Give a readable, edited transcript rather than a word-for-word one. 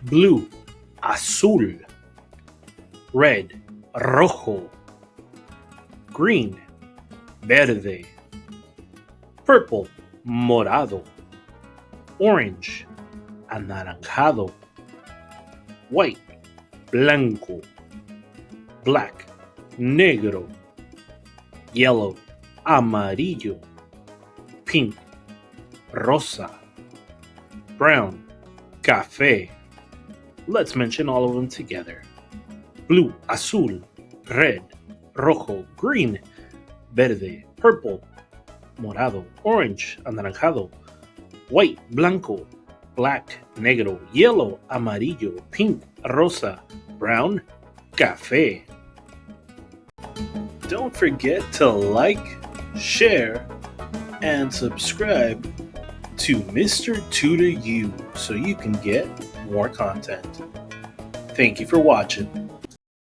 blue, azul, red, rojo, green, verde, purple, morado, orange, anaranjado, white, blanco, black, negro, yellow, amarillo, pink, rosa, brown, café. Let's mention all of them together. Blue, azul, red, rojo, green, verde, purple, morado, orange, anaranjado, white, blanco, black, negro, yellow, amarillo, pink, rosa, brown, café. Don't forget to like, share, and subscribe to Mr. Tutor U so you can get more content. Thank you for watching.